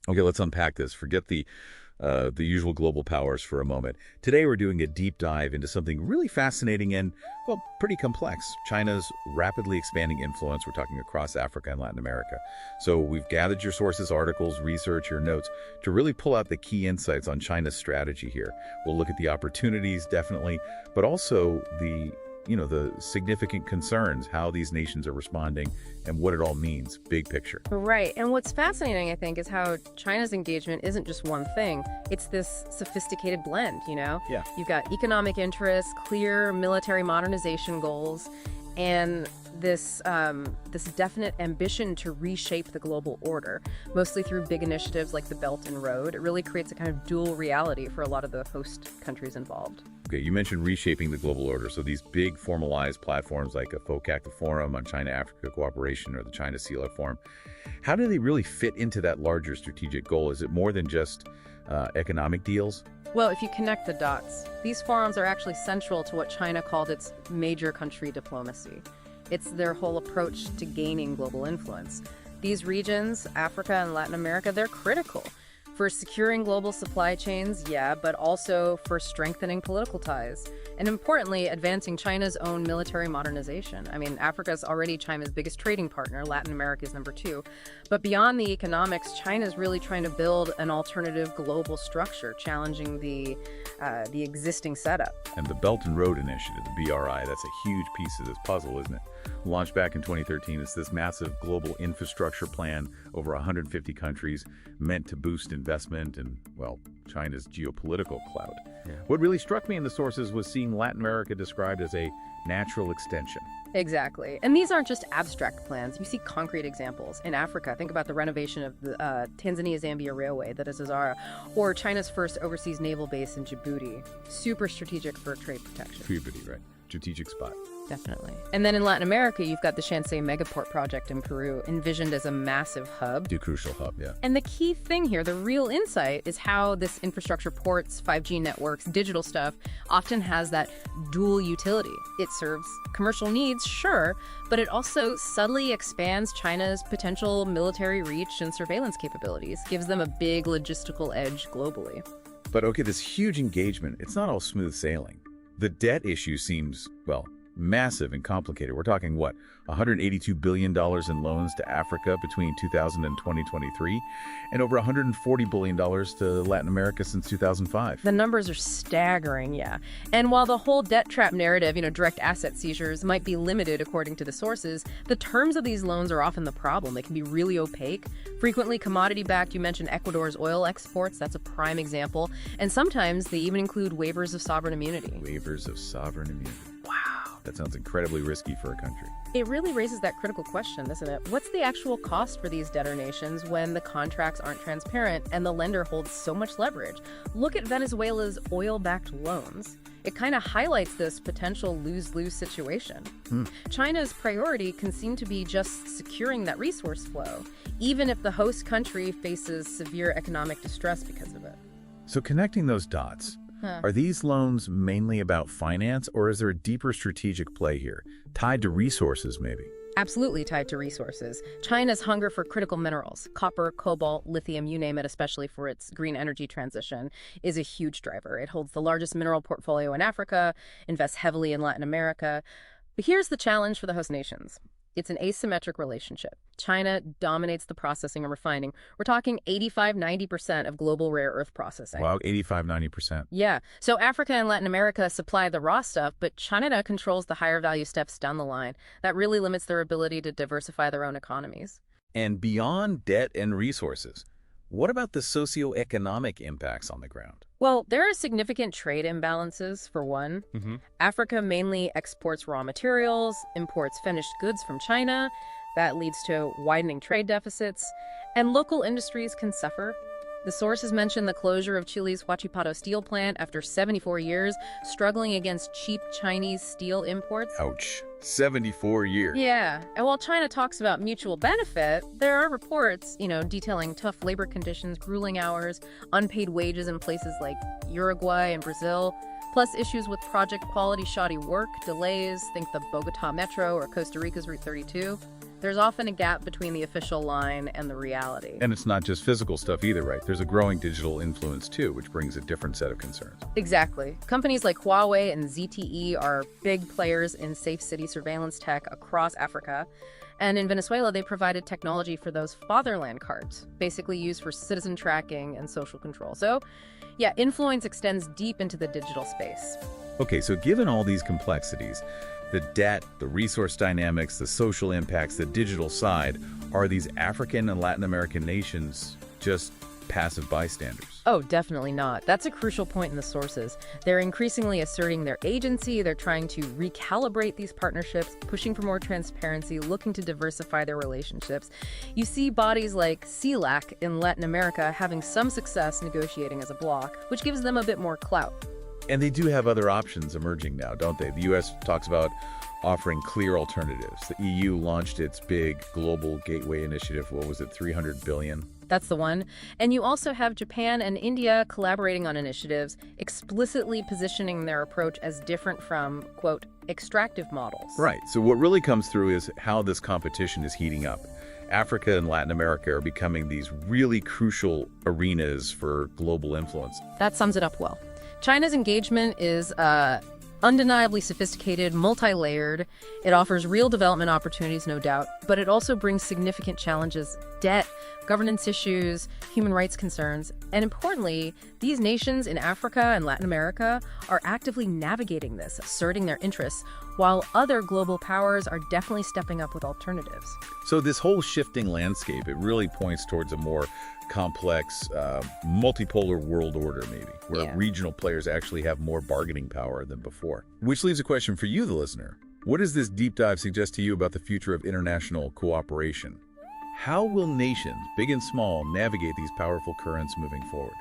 Okay, let's unpack this. Forget the usual global powers for a moment. Today we're doing a deep dive into something really fascinating and, well, pretty complex. China's rapidly expanding influence. We're talking across Africa and Latin America. So we've gathered your sources, articles, research, your notes to really pull out the key insights on China's strategy here. We'll look at the opportunities, definitely, but also the significant concerns, how these nations are responding, and what it all means, big picture. Right. And what's fascinating, I think, is how China's engagement isn't just one thing. It's this sophisticated blend, Yeah. You've got economic interests, clear military modernization goals, and this definite ambition to reshape the global order, mostly through big initiatives like the Belt and Road. It really creates a kind of dual reality for a lot of the host countries involved. Okay, you mentioned reshaping the global order. So these big formalized platforms like a FOCAC, the Forum on China-Africa Cooperation, or the China-CELAC Forum, how do they really fit into that larger strategic goal? Is it more than just economic deals? Well, if you connect the dots, these forums are actually central to what China called its major country diplomacy. It's their whole approach to gaining global influence. These regions, Africa and Latin America, they're critical for securing global supply chains, yeah, but also for strengthening political ties. And importantly, advancing China's own military modernization. I mean, Africa's already China's biggest trading partner, Latin America's number 2. But beyond the economics, China's really trying to build an alternative global structure, challenging the existing setup. And the Belt and Road Initiative, the BRI, that's a huge piece of this puzzle, isn't it? Launched back in 2013, it's this massive global infrastructure plan over 150 countries meant to boost investment and, well, China's geopolitical clout. Yeah. What really struck me in the sources was seeing Latin America described as a natural extension. Exactly. And these aren't just abstract plans. You see concrete examples. In Africa, think about the renovation of the Tanzania-Zambia Railway, that is Azara, or China's first overseas naval base in Djibouti. Super strategic for trade protection. Djibouti, right. Strategic spot. Definitely. And then in Latin America, you've got the Megaport project in Peru, envisioned as a massive hub. The crucial hub, yeah. And the key thing here, the real insight, is how this infrastructure, ports, 5G networks, digital stuff, often has that dual utility. It serves commercial needs, sure, but it also subtly expands China's potential military reach and surveillance capabilities, gives them a big logistical edge globally. But okay, this huge engagement, it's not all smooth sailing. The debt issue seems, well, massive and complicated. We're talking, what, $182 billion in loans to Africa between 2000 and 2023, and over $140 billion to Latin America since 2005. The numbers are staggering, yeah. And while the whole debt trap narrative, direct asset seizures, might be limited according to the sources, the terms of these loans are often the problem. They can be really opaque, frequently commodity-backed. You mentioned Ecuador's oil exports. That's a prime example. And sometimes they even include waivers of sovereign immunity. Waivers of sovereign immunity. Wow. That sounds incredibly risky for a country. It really raises that critical question, doesn't it? What's the actual cost for these debtor nations when the contracts aren't transparent and the lender holds so much leverage? Look at Venezuela's oil-backed loans. It kind of highlights this potential lose-lose situation. China's priority can seem to be just securing that resource flow, even if the host country faces severe economic distress because of it. So connecting those dots, are these loans mainly about finance, or is there a deeper strategic play here, tied to resources maybe? Absolutely tied to resources. China's hunger for critical minerals, copper, cobalt, lithium, you name it, especially for its green energy transition, is a huge driver. It holds the largest mineral portfolio in Africa, invests heavily in Latin America. But here's the challenge for the host nations. It's an asymmetric relationship. China dominates the processing and refining. We're talking 85–90% of global rare earth processing. Wow, 85–90%. Yeah. So Africa and Latin America supply the raw stuff, but China controls the higher value steps down the line. That really limits their ability to diversify their own economies. And beyond debt and resources, what about the socioeconomic impacts on the ground? Well, there are significant trade imbalances, for one. Africa mainly exports raw materials, imports finished goods from China. That leads to widening trade deficits, and local industries can suffer. The sources mention the closure of Chile's Huachipato steel plant after 74 years, struggling against cheap Chinese steel imports. Ouch. 74 years. Yeah. And while China talks about mutual benefit, there are reports, detailing tough labor conditions, grueling hours, unpaid wages in places like Uruguay and Brazil, plus issues with project quality, shoddy work, delays, think the Bogota Metro or Costa Rica's Route 32. There's often a gap between the official line and the reality. And it's not just physical stuff either, right? There's a growing digital influence too, which brings a different set of concerns. Exactly. Companies like Huawei and ZTE are big players in safe city surveillance tech across Africa. And in Venezuela, they provided technology for those fatherland cards, basically used for citizen tracking and social control. So, yeah, influence extends deep into the digital space. Okay, so given all these complexities, the debt, the resource dynamics, the social impacts, the digital side, are these African and Latin American nations just passive bystanders? Oh, definitely not. That's a crucial point in the sources. They're increasingly asserting their agency. They're trying to recalibrate these partnerships, pushing for more transparency, looking to diversify their relationships. You see bodies like CELAC in Latin America having some success negotiating as a bloc, which gives them a bit more clout. And they do have other options emerging now, don't they? The U.S. talks about offering clear alternatives. The EU launched its big global gateway initiative. What was it, $300 billion? That's the one. And you also have Japan and India collaborating on initiatives, explicitly positioning their approach as different from, quote, extractive models. Right. So what really comes through is how this competition is heating up. Africa and Latin America are becoming these really crucial arenas for global influence. That sums it up well. China's engagement is undeniably sophisticated, multi-layered. It offers real development opportunities, no doubt, but it also brings significant challenges: debt, governance issues, human rights concerns. And importantly, these nations in Africa and Latin America are actively navigating this, asserting their interests, while other global powers are definitely stepping up with alternatives. So this whole shifting landscape, it really points towards a more complex, multipolar world order, maybe, where regional players actually have more bargaining power than before. Which leaves a question for you, the listener. What does this deep dive suggest to you about the future of international cooperation? How will nations, big and small, navigate these powerful currents moving forward?